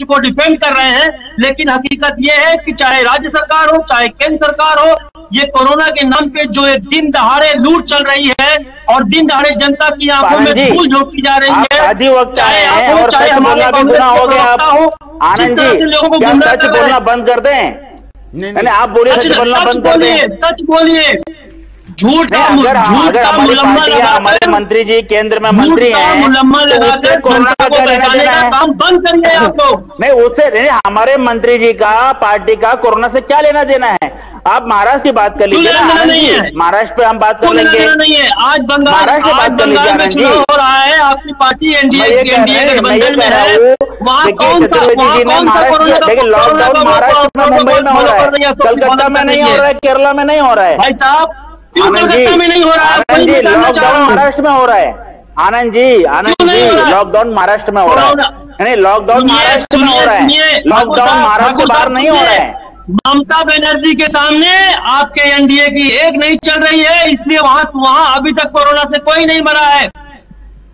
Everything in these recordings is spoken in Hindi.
को डिफेंड कर रहे हैं, लेकिन हकीकत यह है कि चाहे राज्य सरकार हो चाहे केंद्र सरकार हो, ये कोरोना के नाम पे जो एक दिन दहाड़े लूट चल रही है और दिन दहाड़े जनता की आंखों में धूल झोंकी जा रही है, चाहे आप हो चाहे हमारे हो। आनंद जी, क्या सच बोलना बंद कर दें? नहीं, आप बोलिए सच बोलना बंद कर दें। सच बोलिए, झूठ का मुलम्मा लगा, हमारे मंत्री जी केंद्र में मंत्री हैं, मुलम्मा लगाकर कोरोना को बचाने का काम बंद करिए आप लोग। नहीं, उससे हमारे मंत्री जी का पार्टी का कोरोना से क्या लेना देना है? आप महाराष्ट्र की बात कर लीजिए ना, महाराष्ट्र पे हम बात कर लेंगे। नहीं है, आज बंगाल में चुनाव हो रहा है, आपकी पार्टी एनडीए गठबंधन में है, वहाँ कौन सा लॉकडाउन महाराष्ट्र में, मुंबई में हो रहा है, कलकत्ता में नहीं हो रहा है, केरला में नहीं हो रहा है भाई साहब, कलकत्ता में नहीं हो रहा है, लॉकडाउन महाराष्ट्र में हो रहा है। आनंद जी, लॉकडाउन महाराष्ट्र में हो रहा है, नहीं लॉकडाउन महाराष्ट्र में हो रहा है, लॉकडाउन महाराष्ट्र के बाहर नहीं हो रहा है। ममता बनर्जी के सामने आपके एनडीए की एक नहीं चल रही है, इसलिए वहां अभी तक कोरोना से कोई नहीं मरा है।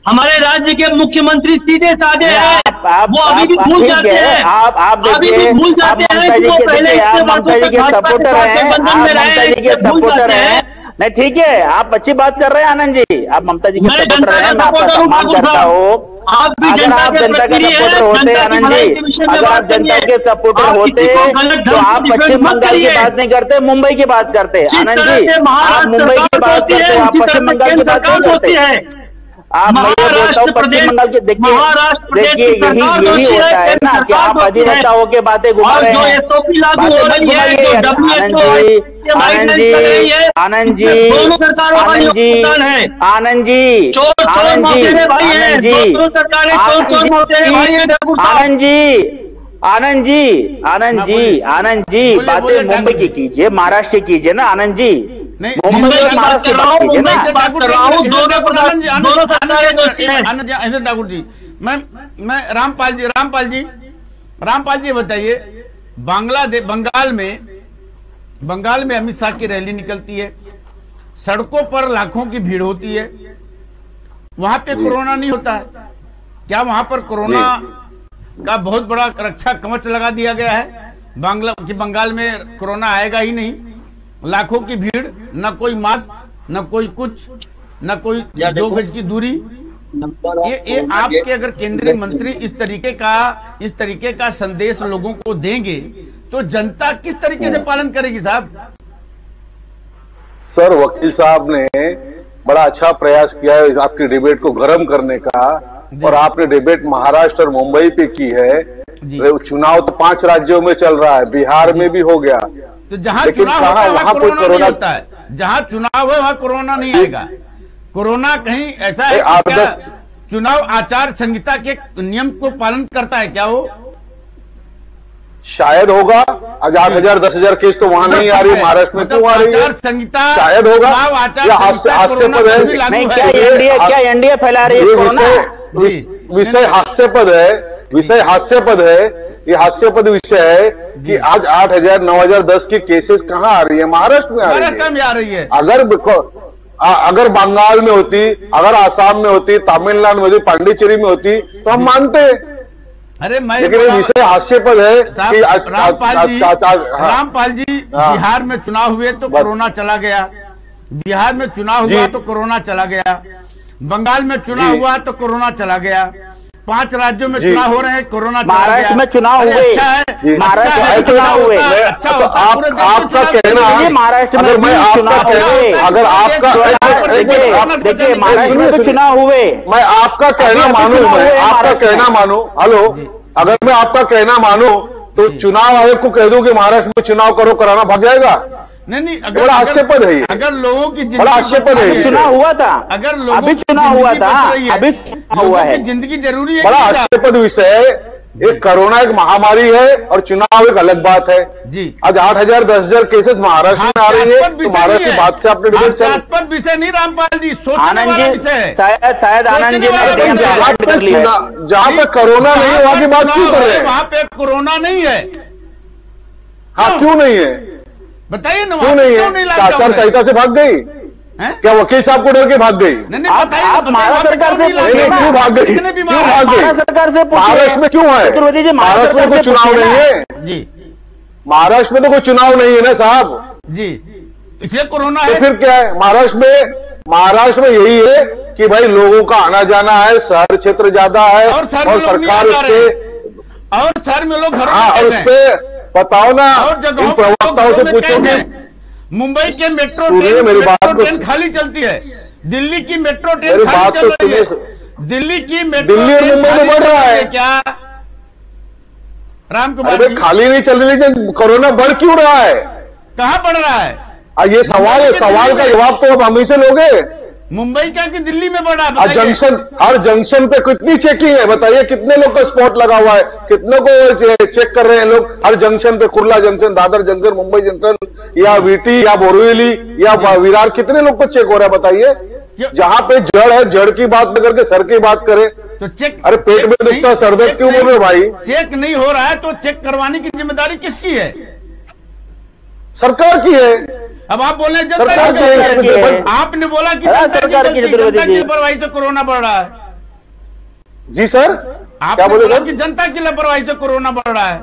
हमारे राज्य के मुख्यमंत्री सीधे साधे हैं, वो अभी भी भूल जाते हैं, अभी भी भूल जाते हैं कि वो पहले ममता जी के सपोर्टर हैं, ममता जी के सपोर्टर हैं। नहीं ठीक है, आप अच्छी बात कर रहे हैं आनंद जी, आप ममता जी के सपोर्टर हैं, मैं आपका सम्मान करता हूँ। अगर आप जनता के सपोर्टर होते आनंद जी, अगर आप जनता के सपोर्टर होते तो आप पश्चिम बंगाल की बात नहीं करते, मुंबई की बात करते। आनंद जी, आप मुंबई की बात करते, आप पश्चिम बंगाल की बात नहीं करते। आप मैं ये बोलता हूँ पश्चिम बंगाल के, देखिए यही होता है ना कि आप अधिवक्ता होके बातें घुमा रहे हैं, आनंद जी, आनंद जी, आनंद जी, आनंद जी, आनंद जी, आनंद जी, आनंद जी, आनंद जी, आनंद जी, बातें मुंबई की कीजिए, महाराष्ट्र की कीजिए ना आनंद जी, मुंबई और महाराष्ट्र की बात कीजिए ना। आनंद ठाकुर जी, मैं रामपाल जी बताइए, बंगाल में अमित शाह की रैली निकलती है, सड़कों पर लाखों की भीड़ होती है, वहां पे कोरोना नहीं होता है क्या? वहां पर कोरोना का बहुत बड़ा रक्षा कवच लगा दिया गया है, बंगाल में कोरोना आएगा ही नहीं, लाखों की भीड़, न कोई मास्क, न कोई कुछ, न कोई 2 गज की दूरी। ये आपके अगर केंद्रीय मंत्री इस तरीके का संदेश लोगों को देंगे तो जनता किस तरीके से पालन करेगी साहब? सर, वकील साहब ने बड़ा अच्छा प्रयास किया है आपकी डिबेट को गर्म करने का, और आपने डिबेट महाराष्ट्र और मुंबई पे की है। चुनाव तो 5 राज्यों में चल रहा है, बिहार में भी हो गया, तो जहां चुनाव होता है वहां कोरोना नहीं होता है, जहां चुनाव है वहां कोरोना नहीं आएगा। कोरोना कहीं ऐसा है क्या चुनाव आचार संहिता के नियम को पालन करता है क्या वो? शायद होगा। आज 8,000 10,000 केस तो वहां नहीं आ रही, महाराष्ट्र में क्यों आ रही है? आचार संहिता शायद होगा, हास्यास्पद है। नहीं, क्या एनडीए फैला रही है? विषय हास्यास्पद है, विषय हास्यास्पद है, ये हास्यास्पद विषय है कि आज 8,000 9,000 10 की केसेस कहां आ रही है? महाराष्ट्र में आ रही है। अगर बंगाल में होती, अगर आसाम में होती, तमिलनाडु में होती, पांडिचेरी में होती तो हम मानते। अरे लेकिन ये विषय हास्यास्पद है कि रामपाल जी, बिहार में चुनाव हुए तो कोरोना चला गया, बिहार में चुनाव हुआ तो कोरोना चला गया, बंगाल में चुनाव हुआ तो कोरोना चला गया, 5 राज्यों में चुनाव हो रहे हैं, कोरोना चला गया। महाराष्ट्र में चुनाव हुए, अच्छा है, महाराष्ट्र में चुनाव हुए, अच्छा होता है, आपका कहना, महाराष्ट्र में चुनाव हुए, अगर आपका देखिए महाराष्ट्र में तो चुनाव हुए, मैं आपका कहना मानूं, मैं आपका कहना मानूं, हेलो, अगर मैं आपका कहना मानूं तो चुनाव आयोग को कह दूं कि महाराष्ट्र में चुनाव करो, कराना भाग जाएगा? नहीं, बड़ा हास्यास्पद है, अगर लोगों की बड़ा हास्यास्पद है। चुनाव हुआ था, अगर अभी चुनाव हुआ था, अभी चुनाव हुआ है, जिंदगी जरूरी है। बड़ा हास्यास्पद विषय है। एक कोरोना एक महामारी है और चुनाव एक अलग बात है जी। आज 8,000 10,000 केसेस महाराष्ट्र में आ रही है, तो महाराष्ट्र की बात से आपने डिबेट चल विषय नहीं रामपाल जी, आनंद जी, शायद आनंद जी जहाँ पे कोरोना नहीं है वहां की बात क्यों कर रहे हैं? वहां पे कोरोना नहीं है। हाँ, क्यों नहीं है? बताइए ना, क्यों नहीं है? आचार संहिता से भाग गई? क्या वकील साहब को डर के भाग गई? आप महाराष्ट्र सरकार से क्यों भाग गई? क्यों भाग गई? सरकार से महाराष्ट्र में क्यों है? महाराष्ट्र में कोई चुनाव नहीं है जी। महाराष्ट्र में तो कोई चुनाव नहीं है ना साहब जी, इसलिए कोरोना है। तो फिर क्या है? महाराष्ट्र में यही है कि भाई लोगों का आना जाना है, शहर क्षेत्र ज्यादा है और सरकार और शहर में लोग और उस पे बताओ ना, और जगहों प्रवक्ताओं से पूछोगे। मुंबई के मेट्रो ट्रेन खाली चलती है, दिल्ली की मेट्रो ट्रेन खाली चल रही है, दिल्ली की मेट्रो दिल्ली और मुंबई में बढ़ रहा है क्या राम कुमार जी? खाली नहीं चल रही, कोरोना बढ़ क्यों रहा है? कहाँ बढ़ रहा है? ये सवाल का जवाब तो अब हम ही से लोगे। मुंबई का कि दिल्ली में बढ़ा? हर जंक्शन पे कितनी चेकिंग है बताइए? कितने लोग का स्पॉट लगा हुआ है? कितनों को चेक कर रहे हैं लोग हर जंक्शन पे? Kurla junction, Dadar junction, Mumbai junction या वीटी या बोरीवली या विरार, कितने लोग को चेक हो रहा है बताइए? जहां पे जड़ है, जड़ की बात न करके सर की बात करे तो चेक। अरे पेट में दुखता, सरदर्द क्यों बोल रहे भाई? चेक नहीं हो रहा है तो चेक करवाने की जिम्मेदारी किसकी है? सरकार की है। अब आप बोल रहे हैं सरकार की है। आपने बोला कि जनता की लापरवाही से कोरोना बढ़ रहा है। जी सर, आपने बोला कि जनता की लापरवाही से कोरोना बढ़ रहा है,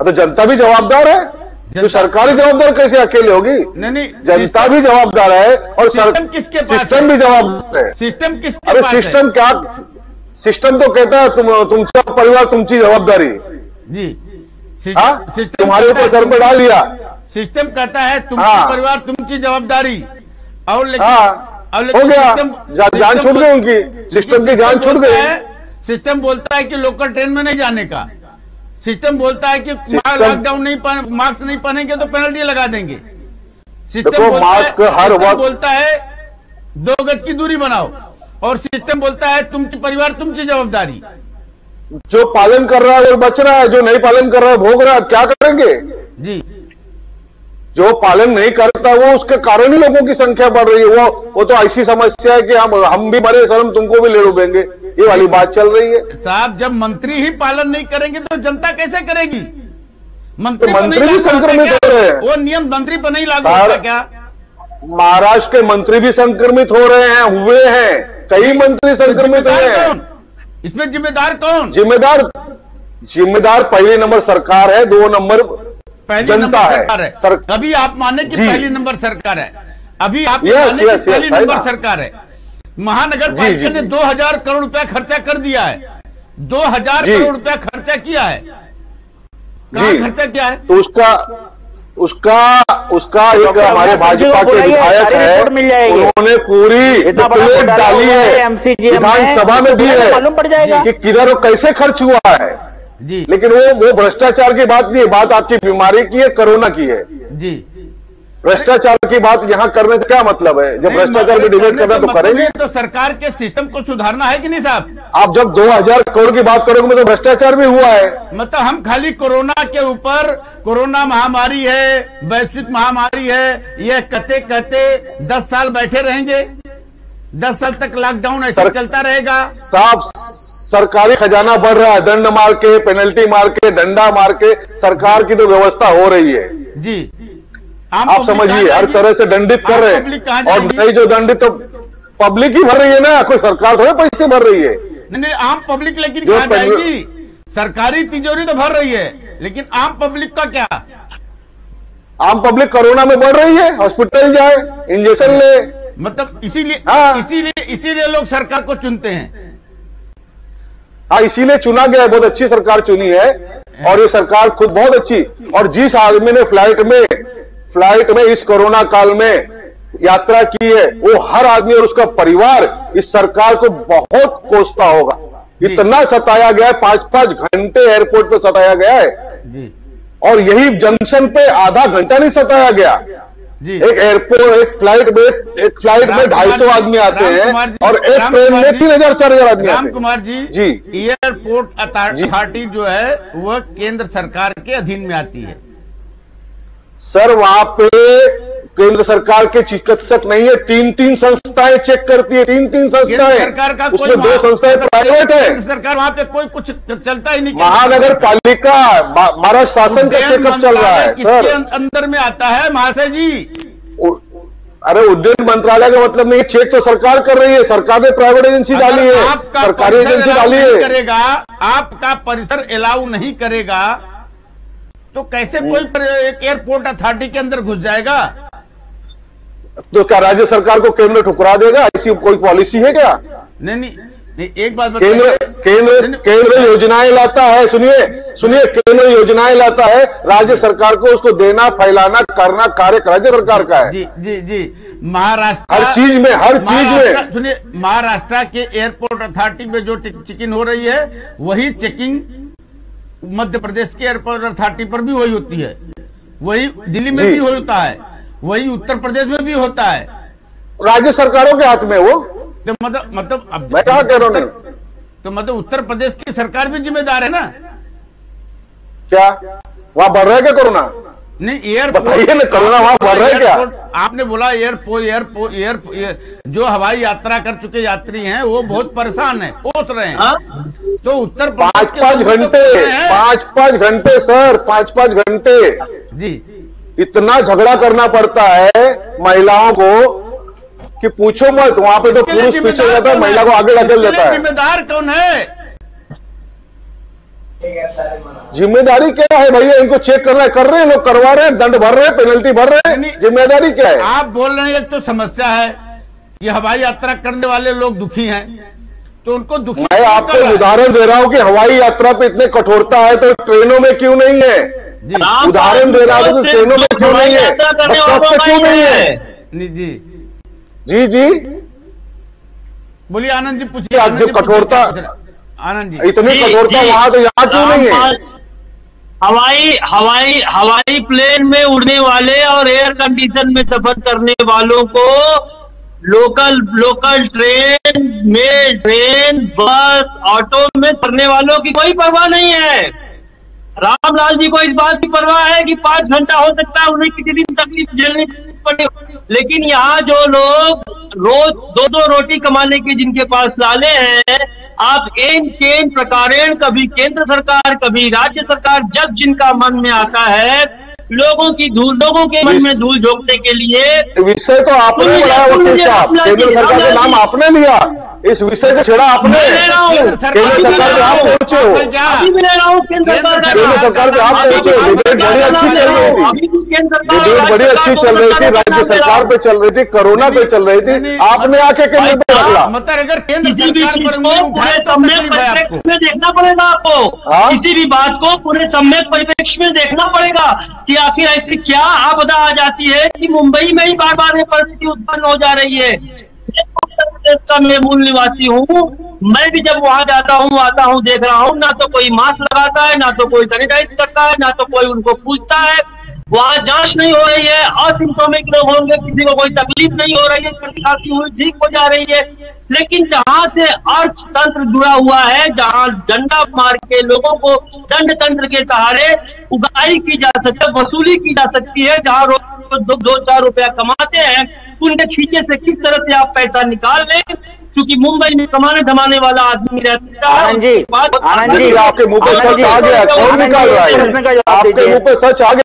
तो जनता भी जवाबदार है। तो सरकारी जवाबदार कैसे अकेले होगी? नहीं, जनता भी जवाबदार है और सिस्टम किसके पास? सिस्टम भी जवाबदार है। सिस्टम किसके अरे पास? सिस्टम क्या? सिस्टम तो कहता है तुमचा परिवार तुमची जवाबदारी जी। तुम्हारे ऊपर सर पे डाल दिया। सिस्टम कहता है तुम्हारा परिवार तुमची जवाबदारी, और लेकिन हो गया, जान छूट गई उनकी, सिस्टम की जान छूट गई। सिस्टम बोलता है कि लोकल ट्रेन में नहीं जाने का, सिस्टम बोलता है कि लॉकडाउन नहीं, मास्क नहीं पहनेंगे तो पेनल्टी लगा देंगे। सिस्टम बोलता है 2 गज की दूरी बनाओ, और सिस्टम बोलता है तुम परिवार तुमची जवाबदारी। जो पालन कर रहा है वो बच रहा है, जो नहीं पालन कर रहा है भोग रहा है। क्या करेंगे जी? जो पालन नहीं करता वो उसके कारण ही लोगों की संख्या बढ़ रही है। वो तो ऐसी समस्या है कि हम भी मरे शर्म तुमको भी ले डूबेंगे, ये वाली बात चल रही है। साहब, जब मंत्री ही पालन नहीं करेंगे तो जनता कैसे करेगी? मंत्री भी संक्रमित हो रहे हैं। वो नियम मंत्री पर नहीं लागू होता क्या? महाराष्ट्र के मंत्री भी संक्रमित हो रहे हैं, हुए हैं, कई मंत्री संक्रमित हुए हैं। इसमें जिम्मेदार कौन? जिम्मेदार पहले नंबर सरकार है, 2 नंबर जनता है। अभी आप माने कि पहली नंबर सरकार है, अभी आप माने कि पहली नंबर सरकार है। महानगर पालिका ने 2000 करोड़ रुपया खर्चा कर दिया है, 2000 करोड़ रुपया खर्चा किया है। कहाँ खर्चा किया है? तो उसका एक हमारे भाजपा के विधायक है, उन्होंने पूरी डाली है, विधानसभा में दी है कि किधर कैसे खर्च हुआ है जी। लेकिन वो भ्रष्टाचार की बात नहीं है, बात आपकी बीमारी की है, कोरोना की है जी। भ्रष्टाचार की बात यहाँ करने से क्या मतलब है? जब भ्रष्टाचार की डिबेट करना तो करेंगे। तो सरकार के सिस्टम को सुधारना है कि नहीं साहब? आप जब 2000 करोड़ की बात करोगे तो भ्रष्टाचार भी हुआ है। मतलब हम खाली कोरोना के ऊपर, कोरोना महामारी है, वैश्विक महामारी है, ये कहते 10 साल बैठे रहेंगे? 10 साल तक लॉकडाउन ऐसा चलता रहेगा? साफ सरकारी खजाना बढ़ रहा है, दंड मार के, पेनल्टी मार के, डंडा मार के सरकार की तो व्यवस्था हो रही है जी। आप समझिए, हर तरह से दंडित कर रहे हैं, और नहीं जो दंडित तो पब्लिक ही भर रही है ना, कोई सरकार थोड़े पैसे भर रही है। नहीं, आम पब्लिक लेकिन कहाँ जाएगी? सरकारी तिजोरी तो भर रही है, लेकिन आम पब्लिक का क्या? आम पब्लिक कोरोना में बढ़ रही है, हॉस्पिटल जाए, इंजेक्शन ले। मतलब इसीलिए लोग सरकार को चुनते हैं। हाँ, इसीलिए चुना गया है, बहुत अच्छी सरकार चुनी है, और ये सरकार खुद बहुत अच्छी। और जिस आदमी ने फ्लाइट में इस कोरोना काल में यात्रा की है, वो हर आदमी और उसका परिवार इस सरकार को बहुत कोसता होगा। इतना सताया गया है, 5-5 घंटे एयरपोर्ट पे सताया गया है जी। और यही जंक्शन पे आधा घंटा नहीं सताया गया जी। एक एयरपोर्ट, एक फ्लाइट में 250 आदमी आते हैं, और एक ट्रेन में 3000-4000 आदमी आते हैं। राम कुमार जी, एयरपोर्ट अथॉरिटी जो है वह केंद्र सरकार के अधीन में आती है सर। वहां पे केंद्र सरकार के चिकित्सक नहीं है, 3 संस्थाएं चेक करती है, 3 संस्थाएं। सरकार का उसमें 2 संस्थाएं प्राइवेट है। सरकार वहां पे कोई कुछ चलता ही नहीं। महानगर पालिका, महाराष्ट्र शासन का चेकअप चल रहा है सर। अंदर में आता है महाशय जी, अरे उड्डयन मंत्रालय का मतलब नहीं, चेक तो सरकार कर रही है, सरकार ने प्राइवेट एजेंसी डाली है, सरकारी एजेंसी डाली है। करेगा आपका परिसर अलाउ नहीं करेगा तो कैसे कोई एक एयरपोर्ट अथॉरिटी के अंदर घुस जाएगा? तो क्या राज्य सरकार को केंद्र ठुकरा देगा? ऐसी कोई पॉलिसी है क्या? नहीं, एक बात केंद्र योजनाएं लाता है, सुनिए केंद्र योजनाएं लाता है, राज्य सरकार को उसको देना, फैलाना, करना कार्य राज्य सरकार का है। जी महाराष्ट्र हर चीज में सुनिए, महाराष्ट्र के एयरपोर्ट अथॉरिटी में जो चेकिंग हो रही है वही चेकिंग मध्य प्रदेश के एयरपोर्ट अथॉरिटी पर भी वही होती है, वही दिल्ली में भी होता है, वही उत्तर प्रदेश में भी होता है। राज्य सरकारों के हाथ में वो तो मतलब अब मैं कहा कह रहा हूं, तो मतलब उत्तर प्रदेश की सरकार भी जिम्मेदार है ना? क्या वहां बढ़ रहा है क्या कोरोना? नहीं, एयरपोर्ट बताइए ना, कोरोना वहां बढ़ रहा है क्या? आपने बोला एयरपोर्ट जो हवाई यात्रा कर चुके यात्री हैं वो बहुत परेशान है, कोस रहे हैं। तो उत्तर प्रदेश 5-5 घंटे सर, 5-5 घंटे जी इतना झगड़ा करना पड़ता है महिलाओं को कि पूछो मत। वहां पे तो पुरुष पीछे जाता है, महिला को आगे ढकेल देता है। जिम्मेदार कौन है? जिम्मेदारी क्या है भैया? इनको चेक कर रहे हैं लोग, करवा रहे हैं, दंड भर रहे हैं, पेनल्टी भर रहे हैं, जिम्मेदारी क्या है? आप बोल रहे हैं एक तो समस्या है ये हवाई यात्रा करने वाले लोग दुखी हैं, तो उनको दुखी मैं आपको उदाहरण दे रहा हूं कि हवाई यात्रा पे इतने कठोरता है तो ट्रेनों में क्यों नहीं है? उदाहरण दे रहा हूं तो ट्रेनों में क्यों नहीं है, बस क्यों नहीं है? जी बोलिए आनंद जी, पूछिए। जो कठोरता, आनंद जी इतनी कठोरता वहां तो यहाँ क्यों नहीं है? हवाई प्लेन में उड़ने वाले और एयर कंडीशन में सफर करने वालों को लोकल ट्रेन बस ऑटो में चढ़ने वालों की कोई परवाह नहीं है। रामलाल जी को इस बात की परवाह है कि 5 घंटा हो सकता है उन्हें किसी दिन तकलीफ झेलनी पड़े, लेकिन यहाँ जो लोग रोज 2-2 रोटी कमाने के जिनके पास लाले हैं, आप केन प्रकारेण कभी केंद्र सरकार कभी राज्य सरकार, जब जिनका मन में आता है लोगों के मन में धूल झोंकने के लिए विषय तो आपने बढ़ाया, वकील साहब, केंद्र सरकार का नाम आपने लिया, इस विषय को छेड़ा आपने। केंद्र सरकार पे आप पहुंचे हो, केंद्र सरकार पे आप पहुंचे, डिबेट बड़ी अच्छी चल रही थी, डिबेट बड़ी अच्छी चल रही थी, राज्य सरकार पे चल रही थी, कोरोना पे चल रही थी, आपने आके केंद्र पे रखा। मतलब अगर केंद्र किसी भी चीज को पूरे सम्यक परिप्रेक्ष्य में देखना पड़ेगा आपको, किसी भी बात को पूरे सम्यक परिप्रेक्ष्य में देखना पड़ेगा कि आखिर ऐसी क्या आपदा आ जाती है कि मुंबई में ही बार बार ये परिस्थिति उत्पन्न हो जा रही है। उत्तर प्रदेश का मैं मूल निवासी हूँ, मैं भी जब वहां जाता हूँ आता हूँ देख रहा हूँ, ना तो कोई मास्क लगाता है, ना तो कोई सैनिटाइज करता है, ना तो कोई उनको पूछता है। वहां जांच नहीं हो रही है, असिम्प्टोमिक लोग होंगे, किसी को कोई तकलीफ नहीं हो रही है, खांसी हुई ठीक हो जा रही है। लेकिन जहां से अर्थतंत्र जुड़ा हुआ है, जहां डंडा मार के लोगों को दंड तंत्र के सहारे उगाई की जा सकती है, वसूली की जा सकती है, जहां रोज 2-4 रुपया कमाते हैं, उनके खींचे से किस तरह से आप पैसा निकाल लें, क्योंकि मुंबई में कमाने धमाने वाला आदमी रहता है। आनंद जी आपके मुंह पे सच आ गया, कौन निकाल रहा है? आपके मुंह पे सच आ गया।